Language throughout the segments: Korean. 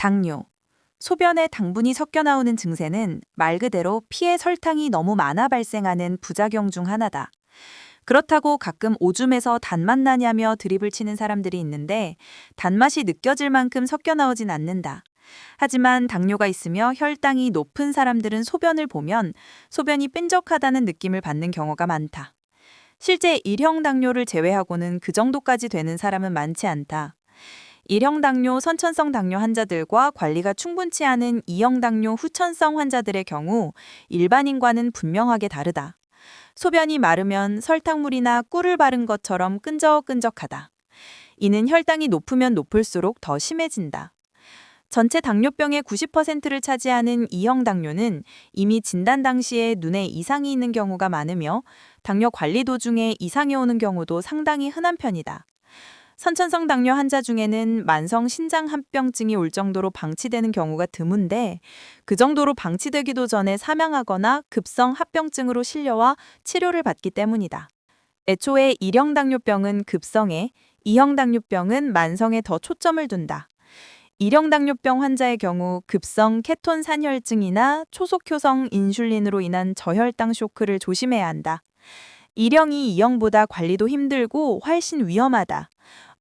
당뇨. 소변에 당분이 섞여 나오는 증세는 말 그대로 피에 설탕이 너무 많아 발생하는 부작용 중 하나다. 그렇다고 가끔 오줌에서 단맛 나냐며 드립을 치는 사람들이 있는데 단맛이 느껴질 만큼 섞여 나오진 않는다. 하지만 당뇨가 있으며 혈당이 높은 사람들은 소변을 보면 소변이 끈적하다는 느낌을 받는 경우가 많다. 실제 1형 당뇨를 제외하고는 그 정도까지 되는 사람은 많지 않다. 1형 당뇨 선천성 당뇨 환자들과 관리가 충분치 않은 2형 당뇨 후천성 환자들의 경우 일반인과는 분명하게 다르다. 소변이 마르면 설탕물이나 꿀을 바른 것처럼 끈적끈적하다. 이는 혈당이 높으면 높을수록 더 심해진다. 전체 당뇨병의 90%를 차지하는 2형 당뇨는 이미 진단 당시에 눈에 이상이 있는 경우가 많으며 당뇨 관리 도중에 이상이 오는 경우도 상당히 흔한 편이다. 선천성 당뇨 환자 중에는 만성 신장합병증이 올 정도로 방치되는 경우가 드문데 그 정도로 방치되기도 전에 사망하거나 급성 합병증으로 실려와 치료를 받기 때문이다. 애초에 1형 당뇨병은 급성에, 2형 당뇨병은 만성에 더 초점을 둔다. 1형 당뇨병 환자의 경우 급성 케톤 산혈증이나 초속효성 인슐린으로 인한 저혈당 쇼크를 조심해야 한다. 1형이 2형보다 관리도 힘들고 훨씬 위험하다.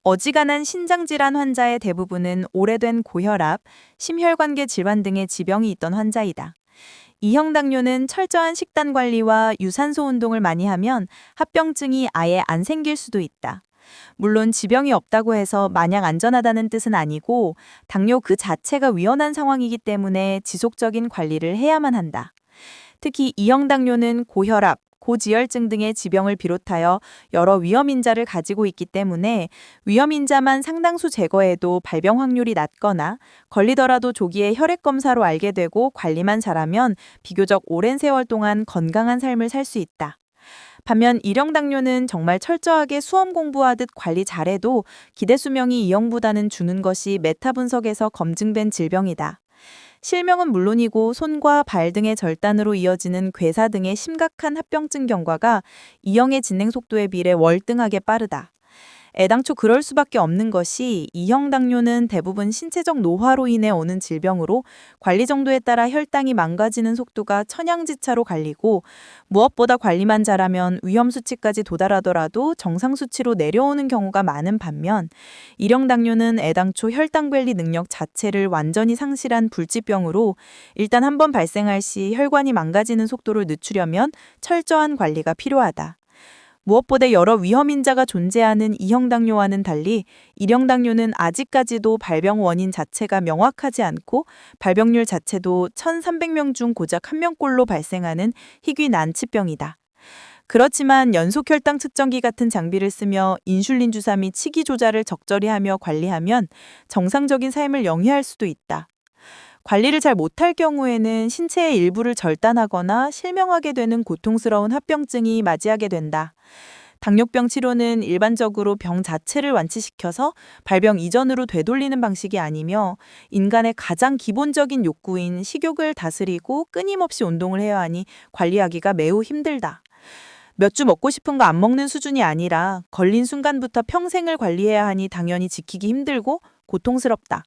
어지간한 신장질환 환자의 대부분은 오래된 고혈압, 심혈관계 질환 등의 지병이 있던 환자이다. 2형 당뇨는 철저한 식단 관리와 유산소 운동을 많이 하면 합병증이 아예 안 생길 수도 있다. 물론 지병이 없다고 해서 마냥 안전하다는 뜻은 아니고 당뇨 그 자체가 위험한 상황이기 때문에 지속적인 관리를 해야만 한다. 특히 2형 당뇨는 고혈압, 고지혈증 등의 지병을 비롯하여 여러 위험인자를 가지고 있기 때문에 위험인자만 상당수 제거해도 발병 확률이 낮거나 걸리더라도 조기에 혈액검사로 알게 되고 관리만 잘하면 비교적 오랜 세월 동안 건강한 삶을 살 수 있다. 반면 1형 당뇨는 정말 철저하게 수험 공부하듯 관리 잘해도 기대 수명이 2형보다는 주는 것이 메타 분석에서 검증된 질병이다. 실명은 물론이고 손과 발 등의 절단으로 이어지는 괴사 등의 심각한 합병증 경과가 2형의 진행 속도에 비례 월등하게 빠르다. 애당초 그럴 수밖에 없는 것이 2형 당뇨는 대부분 신체적 노화로 인해 오는 질병으로 관리 정도에 따라 혈당이 망가지는 속도가 천양지차로 갈리고 무엇보다 관리만 잘하면 위험 수치까지 도달하더라도 정상 수치로 내려오는 경우가 많은 반면 1형 당뇨는 애당초 혈당 관리 능력 자체를 완전히 상실한 불치병으로 일단 한번 발생할 시 혈관이 망가지는 속도를 늦추려면 철저한 관리가 필요하다. 무엇보다 여러 위험인자가 존재하는 2형 당뇨와는 달리 1형 당뇨는 아직까지도 발병 원인 자체가 명확하지 않고 발병률 자체도 1,300명 중 고작 1명꼴로 발생하는 희귀 난치병이다. 그렇지만 연속 혈당 측정기 같은 장비를 쓰며 인슐린 주사 및 식이 조절을 적절히 하며 관리하면 정상적인 삶을 영위할 수도 있다. 관리를 잘 못할 경우에는 신체의 일부를 절단하거나 실명하게 되는 고통스러운 합병증이 맞이하게 된다. 당뇨병 치료는 일반적으로 병 자체를 완치시켜서 발병 이전으로 되돌리는 방식이 아니며 인간의 가장 기본적인 욕구인 식욕을 다스리고 끊임없이 운동을 해야 하니 관리하기가 매우 힘들다. 몇 주 먹고 싶은 거 안 먹는 수준이 아니라 걸린 순간부터 평생을 관리해야 하니 당연히 지키기 힘들고 고통스럽다.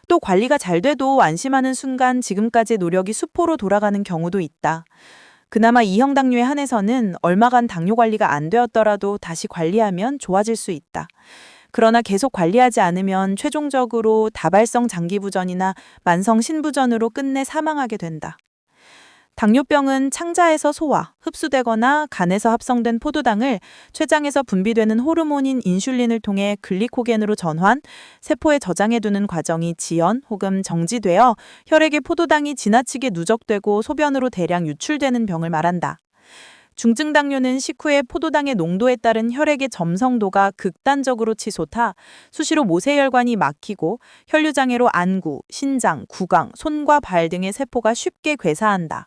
또 관리가 잘 돼도 안심하는 순간 지금까지의 노력이 수포로 돌아가는 경우도 있다. 그나마 2형 당뇨에 한해서는 얼마간 당뇨 관리가 안 되었더라도 다시 관리하면 좋아질 수 있다. 그러나 계속 관리하지 않으면 최종적으로 다발성 장기부전이나 만성 신부전으로 끝내 사망하게 된다. 당뇨병은 창자에서 소화, 흡수되거나 간에서 합성된 포도당을 췌장에서 분비되는 호르몬인 인슐린을 통해 글리코겐으로 전환, 세포에 저장해두는 과정이 지연 혹은 정지되어 혈액에 포도당이 지나치게 누적되고 소변으로 대량 유출되는 병을 말한다. 중증 당뇨는 식후에 포도당의 농도에 따른 혈액의 점성도가 극단적으로 치솟아 수시로 모세혈관이 막히고 혈류장애로 안구, 신장, 구강, 손과 발 등의 세포가 쉽게 괴사한다.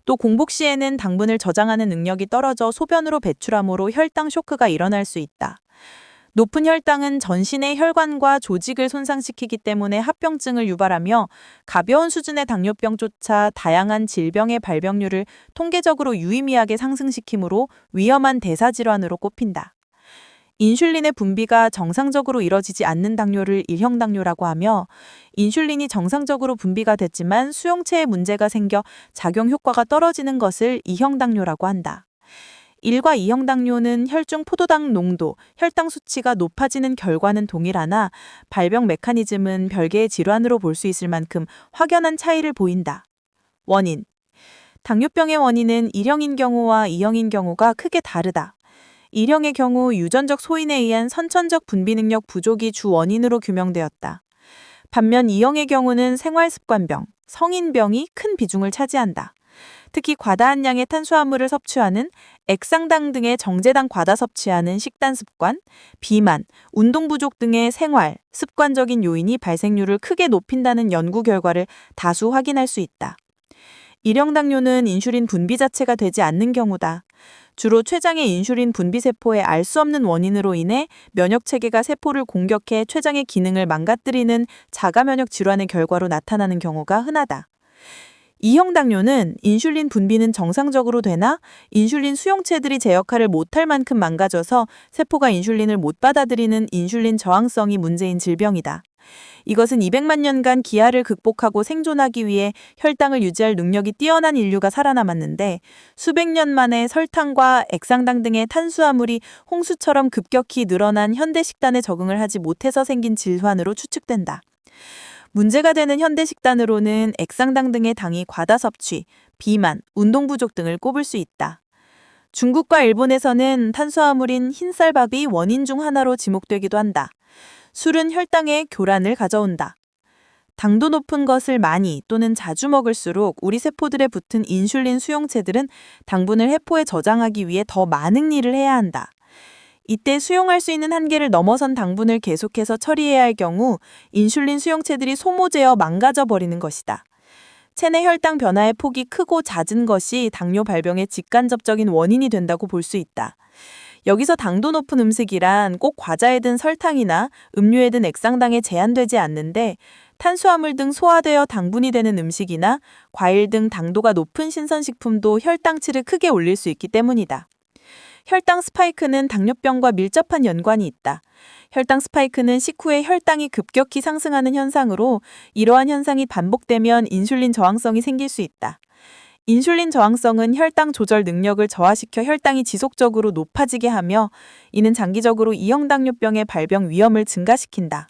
또 공복 시에는 당분을 저장하는 능력이 떨어져 소변으로 배출하므로 혈당 쇼크가 일어날 수 있다. 높은 혈당은 전신의 혈관과 조직을 손상시키기 때문에 합병증을 유발하며 가벼운 수준의 당뇨병조차 다양한 질병의 발병률을 통계적으로 유의미하게 상승시키므로 위험한 대사질환으로 꼽힌다. 인슐린의 분비가 정상적으로 이뤄지지 않는 당뇨를 일형 당뇨라고 하며, 인슐린이 정상적으로 분비가 됐지만 수용체에 문제가 생겨 작용 효과가 떨어지는 것을 이형 당뇨라고 한다. 1과 2형 당뇨는 혈중 포도당 농도, 혈당 수치가 높아지는 결과는 동일하나 발병 메커니즘은 별개의 질환으로 볼 수 있을 만큼 확연한 차이를 보인다. 원인. 당뇨병의 원인은 1형인 경우와 2형인 경우가 크게 다르다. 1형의 경우 유전적 소인에 의한 선천적 분비 능력 부족이 주 원인으로 규명되었다. 반면 2형의 경우는 생활습관병, 성인병이 큰 비중을 차지한다. 특히 과다한 양의 탄수화물을 섭취하는 액상당 등의 정제당 과다 섭취하는 식단 습관, 비만, 운동 부족 등의 생활, 습관적인 요인이 발생률을 크게 높인다는 연구 결과를 다수 확인할 수 있다. 1형 당뇨는 인슐린 분비 자체가 되지 않는 경우다. 주로 췌장의 인슐린 분비 세포의 알 수 없는 원인으로 인해 면역 체계가 세포를 공격해 췌장의 기능을 망가뜨리는 자가 면역 질환의 결과로 나타나는 경우가 흔하다. 2형 당뇨는 인슐린 분비는 정상적으로 되나 인슐린 수용체들이 제 역할을 못할 만큼 망가져서 세포가 인슐린을 못 받아들이는 인슐린 저항성이 문제인 질병이다. 이것은 200만 년간 기아를 극복하고 생존하기 위해 혈당을 유지할 능력이 뛰어난 인류가 살아남았는데 수백 년 만에 설탕과 액상당 등의 탄수화물이 홍수처럼 급격히 늘어난 현대 식단에 적응을 하지 못해서 생긴 질환으로 추측된다. 문제가 되는 현대 식단으로는 액상당 등의 당이 과다 섭취, 비만, 운동 부족 등을 꼽을 수 있다. 중국과 일본에서는 탄수화물인 흰쌀밥이 원인 중 하나로 지목되기도 한다. 술은 혈당에 교란을 가져온다. 당도 높은 것을 많이 또는 자주 먹을수록 우리 세포들에 붙은 인슐린 수용체들은 당분을 해포에 저장하기 위해 더 많은 일을 해야 한다. 이때 수용할 수 있는 한계를 넘어선 당분을 계속해서 처리해야 할 경우 인슐린 수용체들이 소모되어 망가져 버리는 것이다. 체내 혈당 변화의 폭이 크고 잦은 것이 당뇨 발병의 직간접적인 원인이 된다고 볼 수 있다. 여기서 당도 높은 음식이란 꼭 과자에 든 설탕이나 음료에 든 액상당에 제한되지 않는데 탄수화물 등 소화되어 당분이 되는 음식이나 과일 등 당도가 높은 신선식품도 혈당치를 크게 올릴 수 있기 때문이다. 혈당 스파이크는 당뇨병과 밀접한 연관이 있다. 혈당 스파이크는 식후에 혈당이 급격히 상승하는 현상으로 이러한 현상이 반복되면 인슐린 저항성이 생길 수 있다. 인슐린 저항성은 혈당 조절 능력을 저하시켜 혈당이 지속적으로 높아지게 하며 이는 장기적으로 2형 당뇨병의 발병 위험을 증가시킨다.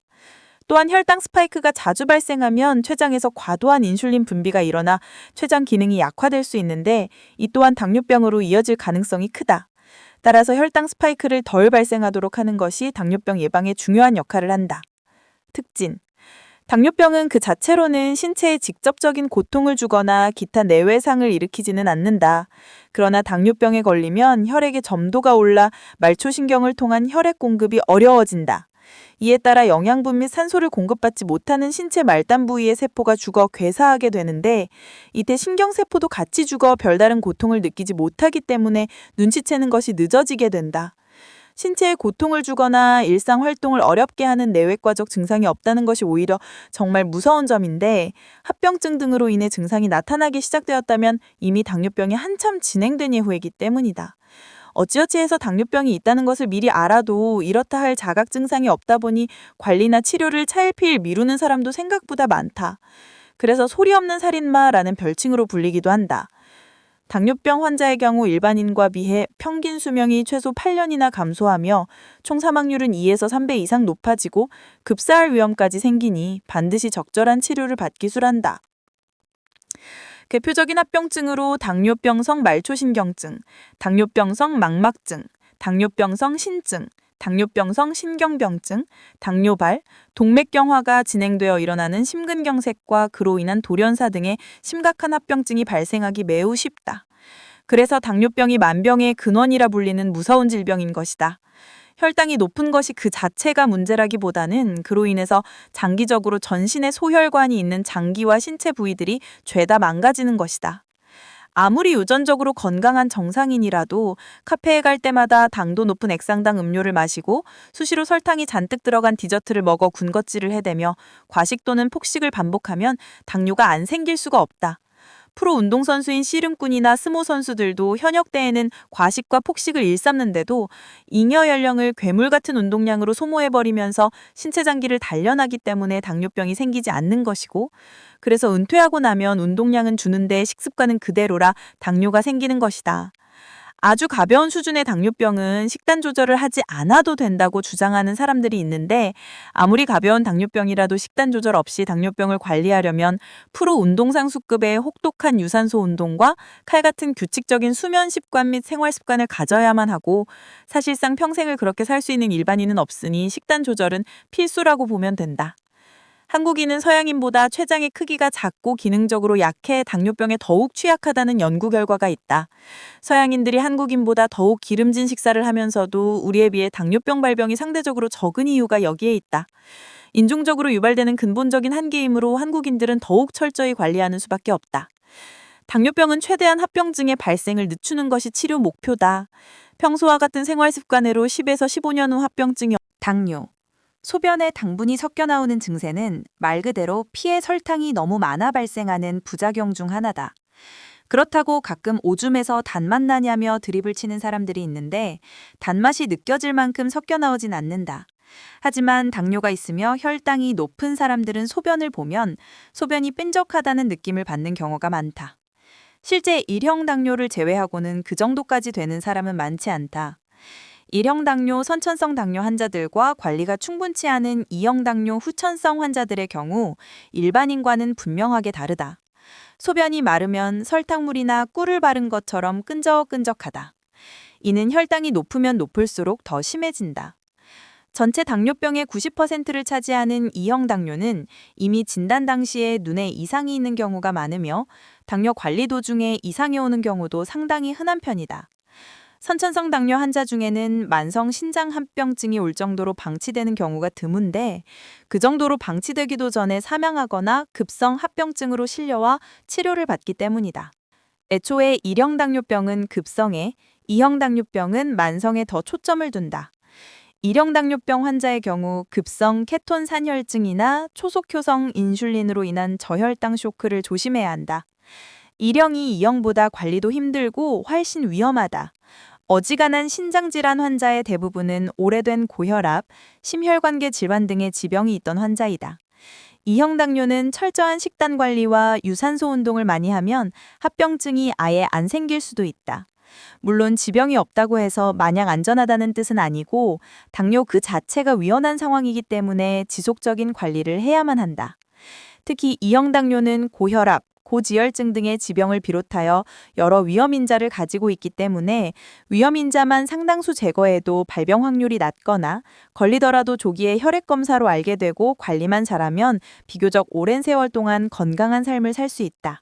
또한 혈당 스파이크가 자주 발생하면 췌장에서 과도한 인슐린 분비가 일어나 췌장 기능이 약화될 수 있는데 이 또한 당뇨병으로 이어질 가능성이 크다. 따라서 혈당 스파이크를 덜 발생하도록 하는 것이 당뇨병 예방에 중요한 역할을 한다. 특징. 당뇨병은 그 자체로는 신체에 직접적인 고통을 주거나 기타 내외상을 일으키지는 않는다. 그러나 당뇨병에 걸리면 혈액의 점도가 올라 말초신경을 통한 혈액 공급이 어려워진다. 이에 따라 영양분 및 산소를 공급받지 못하는 신체 말단 부위의 세포가 죽어 괴사하게 되는데 이때 신경세포도 같이 죽어 별다른 고통을 느끼지 못하기 때문에 눈치채는 것이 늦어지게 된다. 신체에 고통을 주거나 일상 활동을 어렵게 하는 내외과적 증상이 없다는 것이 오히려 정말 무서운 점인데 합병증 등으로 인해 증상이 나타나기 시작되었다면 이미 당뇨병이 한참 진행된 이후이기 때문이다. 어찌어찌 해서 당뇨병이 있다는 것을 미리 알아도 이렇다 할 자각 증상이 없다 보니 관리나 치료를 차일피일 미루는 사람도 생각보다 많다. 그래서 소리 없는 살인마라는 별칭으로 불리기도 한다. 당뇨병 환자의 경우 일반인과 비해 평균 수명이 최소 8년이나 감소하며 총 사망률은 2에서 3배 이상 높아지고 급사할 위험까지 생기니 반드시 적절한 치료를 받기 수란다. 대표적인 합병증으로 당뇨병성 말초신경증, 당뇨병성 망막증, 당뇨병성 신증, 당뇨병성 신경병증, 당뇨발, 동맥경화가 진행되어 일어나는 심근경색과 그로 인한 돌연사 등의 심각한 합병증이 발생하기 매우 쉽다. 그래서 당뇨병이 만병의 근원이라 불리는 무서운 질병인 것이다. 혈당이 높은 것이 그 자체가 문제라기보다는 그로 인해서 장기적으로 전신에 소혈관이 있는 장기와 신체 부위들이 죄다 망가지는 것이다. 아무리 유전적으로 건강한 정상인이라도 카페에 갈 때마다 당도 높은 액상당 음료를 마시고 수시로 설탕이 잔뜩 들어간 디저트를 먹어 군것질을 해대며 과식 또는 폭식을 반복하면 당뇨가 안 생길 수가 없다. 프로 운동선수인 씨름꾼이나 스모 선수들도 현역 때에는 과식과 폭식을 일삼는데도 잉여 연령을 괴물 같은 운동량으로 소모해버리면서 신체 장기를 단련하기 때문에 당뇨병이 생기지 않는 것이고, 그래서 은퇴하고 나면 운동량은 주는데 식습관은 그대로라 당뇨가 생기는 것이다. 아주 가벼운 수준의 당뇨병은 식단 조절을 하지 않아도 된다고 주장하는 사람들이 있는데, 아무리 가벼운 당뇨병이라도 식단 조절 없이 당뇨병을 관리하려면 프로 운동선수급의 혹독한 유산소 운동과 칼 같은 규칙적인 수면 습관 및 생활 습관을 가져야만 하고, 사실상 평생을 그렇게 살 수 있는 일반인은 없으니 식단 조절은 필수라고 보면 된다. 한국인은 서양인보다 췌장의 크기가 작고 기능적으로 약해 당뇨병에 더욱 취약하다는 연구 결과가 있다. 서양인들이 한국인보다 더욱 기름진 식사를 하면서도 우리에 비해 당뇨병 발병이 상대적으로 적은 이유가 여기에 있다. 인종적으로 유발되는 근본적인 한계이므로 한국인들은 더욱 철저히 관리하는 수밖에 없다. 당뇨병은 최대한 합병증의 발생을 늦추는 것이 치료 목표다. 평소와 같은 생활 습관으로 10에서 15년 후 합병증이 당뇨. 소변에 당분이 섞여 나오는 증세는 말 그대로 피에 설탕이 너무 많아 발생하는 부작용 중 하나다. 그렇다고 가끔 오줌에서 단맛 나냐며 드립을 치는 사람들이 있는데, 단맛이 느껴질 만큼 섞여 나오진 않는다. 하지만 당뇨가 있으며 혈당이 높은 사람들은 소변을 보면 소변이 끈적하다는 느낌을 받는 경우가 많다. 실제 1형 당뇨를 제외하고는 그 정도까지 되는 사람은 많지 않다. 1형 당뇨, 선천성 당뇨 환자들과 관리가 충분치 않은 2형 당뇨, 후천성 환자들의 경우 일반인과는 분명하게 다르다. 소변이 마르면 설탕물이나 꿀을 바른 것처럼 끈적끈적하다. 이는 혈당이 높으면 높을수록 더 심해진다. 전체 당뇨병의 90%를 차지하는 2형 당뇨는 이미 진단 당시에 눈에 이상이 있는 경우가 많으며, 당뇨 관리 도중에 이상이 오는 경우도 상당히 흔한 편이다. 선천성 당뇨 환자 중에는 만성 신장합병증이 올 정도로 방치되는 경우가 드문데, 그 정도로 방치되기도 전에 사망하거나 급성 합병증으로 실려와 치료를 받기 때문이다. 애초에 1형 당뇨병은 급성에, 2형 당뇨병은 만성에 더 초점을 둔다. 1형 당뇨병 환자의 경우 급성 케톤 산혈증이나 초속효성 인슐린으로 인한 저혈당 쇼크를 조심해야 한다. 1형이 2형보다 관리도 힘들고 훨씬 위험하다. 어지간한 신장질환 환자의 대부분은 오래된 고혈압, 심혈관계 질환 등의 지병이 있던 환자이다. 2형 당뇨는 철저한 식단 관리와 유산소 운동을 많이 하면 합병증이 아예 안 생길 수도 있다. 물론 지병이 없다고 해서 마냥 안전하다는 뜻은 아니고, 당뇨 그 자체가 위험한 상황이기 때문에 지속적인 관리를 해야만 한다. 특히 2형 당뇨는 고혈압, 고지혈증 등의 지병을 비롯하여 여러 위험인자를 가지고 있기 때문에 위험인자만 상당수 제거해도 발병 확률이 낮거나 걸리더라도 조기에 혈액검사로 알게 되고 관리만 잘하면 비교적 오랜 세월 동안 건강한 삶을 살 수 있다.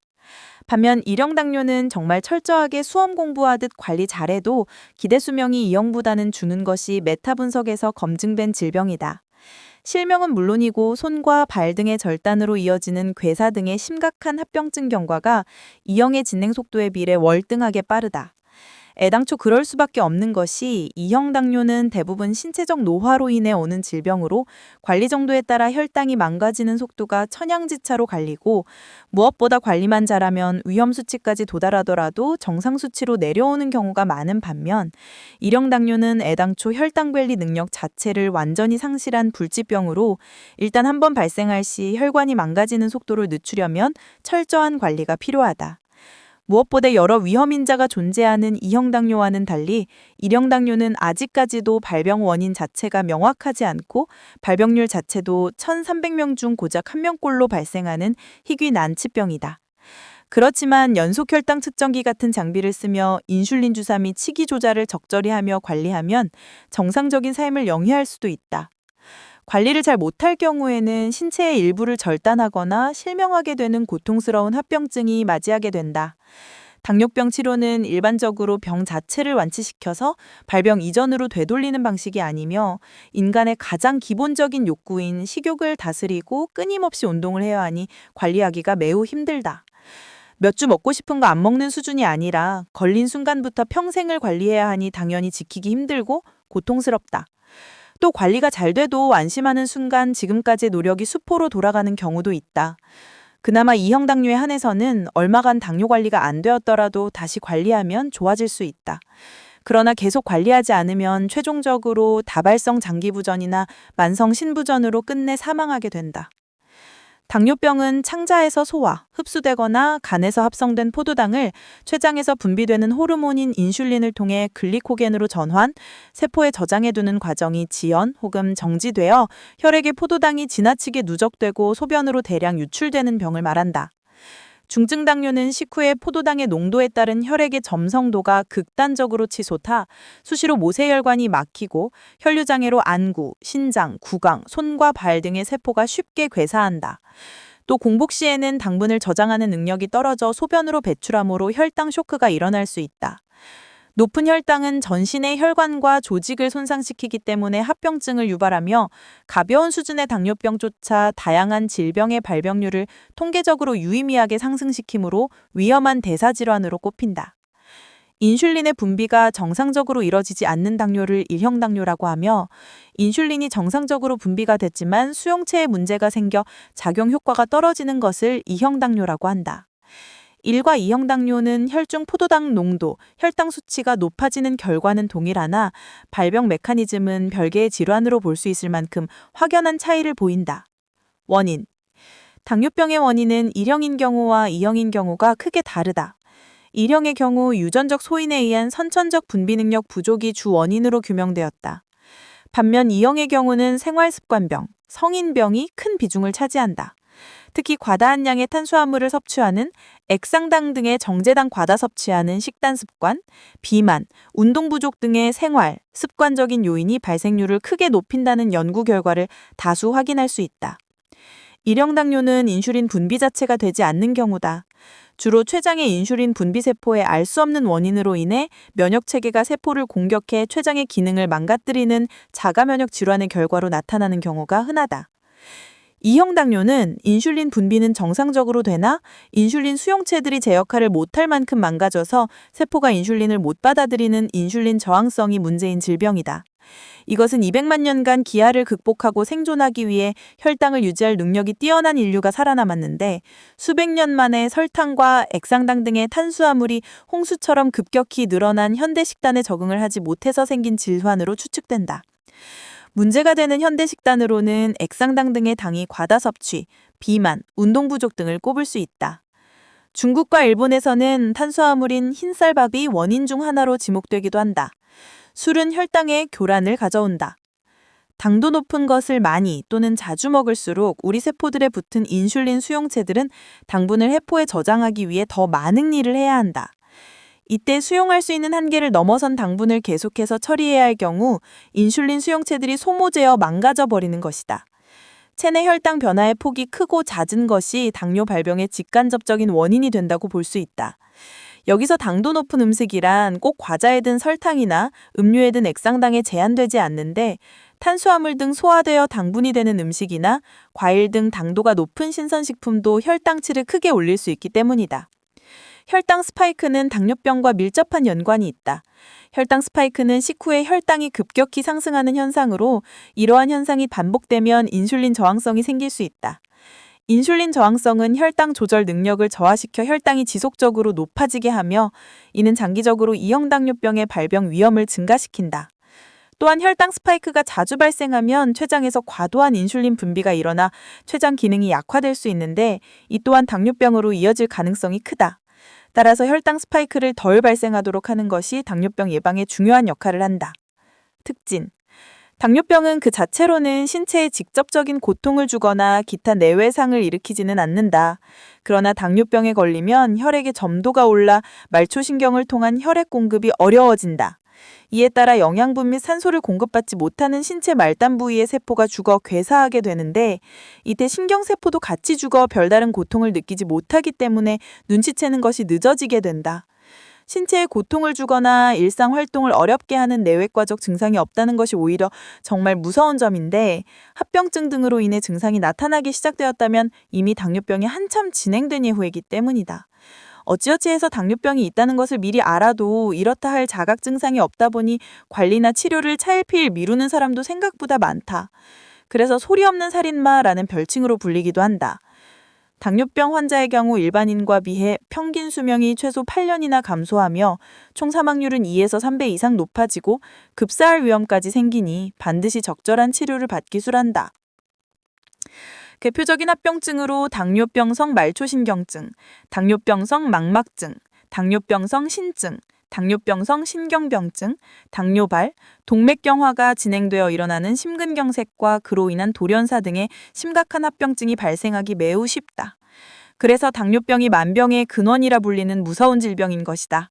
반면 1형 당뇨는 정말 철저하게 수험 공부하듯 관리 잘해도 기대 수명이 2형보다는 주는 것이 메타 분석에서 검증된 질병이다. 실명은 물론이고 손과 발 등의 절단으로 이어지는 괴사 등의 심각한 합병증 경과가 2형의 진행 속도에 비례 월등하게 빠르다. 애당초 그럴 수밖에 없는 것이 2형 당뇨는 대부분 신체적 노화로 인해 오는 질병으로 관리 정도에 따라 혈당이 망가지는 속도가 천양지차로 갈리고, 무엇보다 관리만 잘하면 위험 수치까지 도달하더라도 정상 수치로 내려오는 경우가 많은 반면, 1형 당뇨는 애당초 혈당 관리 능력 자체를 완전히 상실한 불치병으로 일단 한번 발생할 시 혈관이 망가지는 속도를 늦추려면 철저한 관리가 필요하다. 무엇보다 여러 위험인자가 존재하는 2형 당뇨와는 달리 1형 당뇨는 아직까지도 발병 원인 자체가 명확하지 않고 발병률 자체도 1,300명 중 고작 1명꼴로 발생하는 희귀 난치병이다. 그렇지만 연속 혈당 측정기 같은 장비를 쓰며 인슐린 주사 및 치기 조절을 적절히 하며 관리하면 정상적인 삶을 영위할 수도 있다. 관리를 잘 못할 경우에는 신체의 일부를 절단하거나 실명하게 되는 고통스러운 합병증이 맞이하게 된다. 당뇨병 치료는 일반적으로 병 자체를 완치시켜서 발병 이전으로 되돌리는 방식이 아니며, 인간의 가장 기본적인 욕구인 식욕을 다스리고 끊임없이 운동을 해야 하니 관리하기가 매우 힘들다. 몇 주 먹고 싶은 거 안 먹는 수준이 아니라 걸린 순간부터 평생을 관리해야 하니 당연히 지키기 힘들고 고통스럽다. 또 관리가 잘 돼도 안심하는 순간 지금까지의 노력이 수포로 돌아가는 경우도 있다. 그나마 2형 당뇨에 한해서는 얼마간 당뇨 관리가 안 되었더라도 다시 관리하면 좋아질 수 있다. 그러나 계속 관리하지 않으면 최종적으로 다발성 장기부전이나 만성 신부전으로 끝내 사망하게 된다. 당뇨병은 창자에서 소화, 흡수되거나 간에서 합성된 포도당을 췌장에서 분비되는 호르몬인 인슐린을 통해 글리코겐으로 전환, 세포에 저장해두는 과정이 지연 혹은 정지되어 혈액에 포도당이 지나치게 누적되고 소변으로 대량 유출되는 병을 말한다. 중증 당뇨는 식후에 포도당의 농도에 따른 혈액의 점성도가 극단적으로 치솟아 수시로 모세혈관이 막히고 혈류장애로 안구, 신장, 구강, 손과 발 등의 세포가 쉽게 괴사한다. 또 공복 시에는 당분을 저장하는 능력이 떨어져 소변으로 배출하므로 혈당 쇼크가 일어날 수 있다. 높은 혈당은 전신의 혈관과 조직을 손상시키기 때문에 합병증을 유발하며 가벼운 수준의 당뇨병조차 다양한 질병의 발병률을 통계적으로 유의미하게 상승시키므로 위험한 대사질환으로 꼽힌다. 인슐린의 분비가 정상적으로 이뤄지지 않는 당뇨를 1형 당뇨라고 하며, 인슐린이 정상적으로 분비가 됐지만 수용체에 문제가 생겨 작용 효과가 떨어지는 것을 2형 당뇨라고 한다. 1과 2형 당뇨는 혈중 포도당 농도, 혈당 수치가 높아지는 결과는 동일하나 발병 메커니즘은 별개의 질환으로 볼 수 있을 만큼 확연한 차이를 보인다. 원인. 당뇨병의 원인은 1형인 경우와 2형인 경우가 크게 다르다. 1형의 경우 유전적 소인에 의한 선천적 분비 능력 부족이 주 원인으로 규명되었다. 반면 2형의 경우는 생활습관병, 성인병이 큰 비중을 차지한다. 특히 과다한 양의 탄수화물을 섭취하는 액상당 등의 정제당 과다 섭취하는 식단 습관, 비만, 운동 부족 등의 생활, 습관적인 요인이 발생률을 크게 높인다는 연구 결과를 다수 확인할 수 있다. 1형 당뇨는 인슐린 분비 자체가 되지 않는 경우다. 주로 췌장의 인슐린 분비 세포의 알 수 없는 원인으로 인해 면역 체계가 세포를 공격해 췌장의 기능을 망가뜨리는 자가 면역 질환의 결과로 나타나는 경우가 흔하다. 2형 당뇨는 인슐린 분비는 정상적으로 되나 인슐린 수용체들이 제 역할을 못할 만큼 망가져서 세포가 인슐린을 못 받아들이는 인슐린 저항성이 문제인 질병이다. 이것은 200만 년간 기아를 극복하고 생존하기 위해 혈당을 유지할 능력이 뛰어난 인류가 살아남았는데 수백 년 만에 설탕과 액상당 등의 탄수화물이 홍수처럼 급격히 늘어난 현대 식단에 적응을 하지 못해서 생긴 질환으로 추측된다. 문제가 되는 현대 식단으로는 액상당 등의 당이 과다 섭취, 비만, 운동 부족 등을 꼽을 수 있다. 중국과 일본에서는 탄수화물인 흰쌀밥이 원인 중 하나로 지목되기도 한다. 술은 혈당에 교란을 가져온다. 당도 높은 것을 많이 또는 자주 먹을수록 우리 세포들에 붙은 인슐린 수용체들은 당분을 해포에 저장하기 위해 더 많은 일을 해야 한다. 이때 수용할 수 있는 한계를 넘어선 당분을 계속해서 처리해야 할 경우 인슐린 수용체들이 소모되어 망가져 버리는 것이다. 체내 혈당 변화의 폭이 크고 잦은 것이 당뇨 발병의 직간접적인 원인이 된다고 볼 수 있다. 여기서 당도 높은 음식이란 꼭 과자에 든 설탕이나 음료에 든 액상당에 제한되지 않는데 탄수화물 등 소화되어 당분이 되는 음식이나 과일 등 당도가 높은 신선식품도 혈당치를 크게 올릴 수 있기 때문이다. 혈당 스파이크는 당뇨병과 밀접한 연관이 있다. 혈당 스파이크는 식후에 혈당이 급격히 상승하는 현상으로 이러한 현상이 반복되면 인슐린 저항성이 생길 수 있다. 인슐린 저항성은 혈당 조절 능력을 저하시켜 혈당이 지속적으로 높아지게 하며 이는 장기적으로 2형 당뇨병의 발병 위험을 증가시킨다. 또한 혈당 스파이크가 자주 발생하면 췌장에서 과도한 인슐린 분비가 일어나 췌장 기능이 약화될 수 있는데 이 또한 당뇨병으로 이어질 가능성이 크다. 따라서 혈당 스파이크를 덜 발생하도록 하는 것이 당뇨병 예방에 중요한 역할을 한다. 특징. 당뇨병은 그 자체로는 신체에 직접적인 고통을 주거나 기타 내외상을 일으키지는 않는다. 그러나 당뇨병에 걸리면 혈액의 점도가 올라 말초신경을 통한 혈액 공급이 어려워진다. 이에 따라 영양분 및 산소를 공급받지 못하는 신체 말단 부위의 세포가 죽어 괴사하게 되는데 이때 신경세포도 같이 죽어 별다른 고통을 느끼지 못하기 때문에 눈치채는 것이 늦어지게 된다. 신체에 고통을 주거나 일상 활동을 어렵게 하는 내외과적 증상이 없다는 것이 오히려 정말 무서운 점인데 합병증 등으로 인해 증상이 나타나기 시작되었다면 이미 당뇨병이 한참 진행된 예후이기 때문이다. 어찌어찌 해서 당뇨병이 있다는 것을 미리 알아도 이렇다 할 자각 증상이 없다 보니 관리나 치료를 차일피일 미루는 사람도 생각보다 많다. 그래서 소리 없는 살인마라는 별칭으로 불리기도 한다. 당뇨병 환자의 경우 일반인과 비해 평균 수명이 최소 8년이나 감소하며 총 사망률은 2에서 3배 이상 높아지고 급사할 위험까지 생기니 반드시 적절한 치료를 받기 수란다. 대표적인 합병증으로 당뇨병성 말초신경증, 당뇨병성 망막증, 당뇨병성 신증, 당뇨병성 신경병증, 당뇨발, 동맥경화가 진행되어 일어나는 심근경색과 그로 인한 돌연사 등의 심각한 합병증이 발생하기 매우 쉽다. 그래서 당뇨병이 만병의 근원이라 불리는 무서운 질병인 것이다.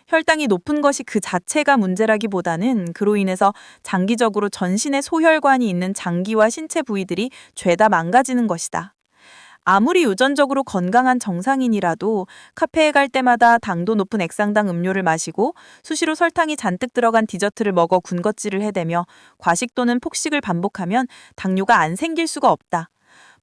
혈당이 높은 것이 그 자체가 문제라기보다는 그로 인해서 장기적으로 전신에 소혈관이 있는 장기와 신체 부위들이 죄다 망가지는 것이다. 아무리 유전적으로 건강한 정상인이라도 카페에 갈 때마다 당도 높은 액상당 음료를 마시고 수시로 설탕이 잔뜩 들어간 디저트를 먹어 군것질을 해대며 과식 또는 폭식을 반복하면 당뇨가 안 생길 수가 없다.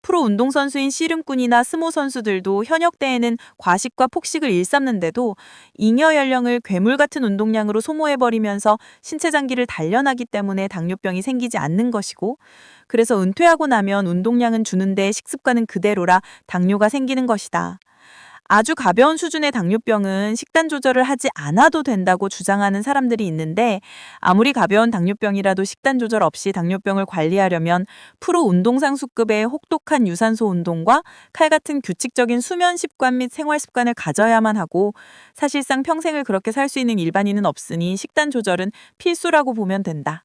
프로 운동선수인 씨름꾼이나 스모 선수들도 현역 때에는 과식과 폭식을 일삼는데도 잉여 연령을 괴물 같은 운동량으로 소모해버리면서 신체 장기를 단련하기 때문에 당뇨병이 생기지 않는 것이고, 그래서 은퇴하고 나면 운동량은 주는데 식습관은 그대로라 당뇨가 생기는 것이다. 아주 가벼운 수준의 당뇨병은 식단 조절을 하지 않아도 된다고 주장하는 사람들이 있는데, 아무리 가벼운 당뇨병이라도 식단 조절 없이 당뇨병을 관리하려면 프로 운동상수급의 혹독한 유산소 운동과 칼 같은 규칙적인 수면 습관 및 생활 습관을 가져야만 하고, 사실상 평생을 그렇게 살 수 있는 일반인은 없으니 식단 조절은 필수라고 보면 된다.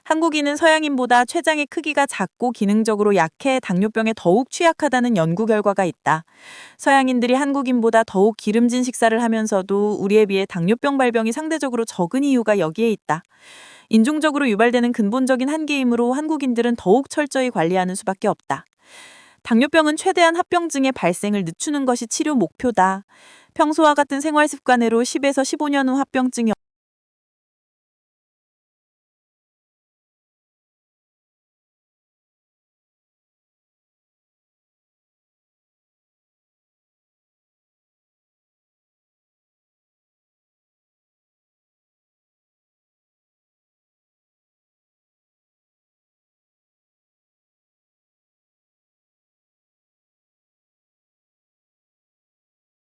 한국인은 서양인보다 췌장의 크기가 작고 기능적으로 약해 당뇨병에 더욱 취약하다는 연구 결과가 있다. 서양인들이 한국인보다 더욱 기름진 식사를 하면서도 우리에 비해 당뇨병 발병이 상대적으로 적은 이유가 여기에 있다. 인종적으로 유발되는 근본적인 한계이므로 한국인들은 더욱 철저히 관리하는 수밖에 없다. 당뇨병은 최대한 합병증의 발생을 늦추는 것이 치료 목표다. 평소와 같은 생활 습관으로 10에서 15년 후 합병증이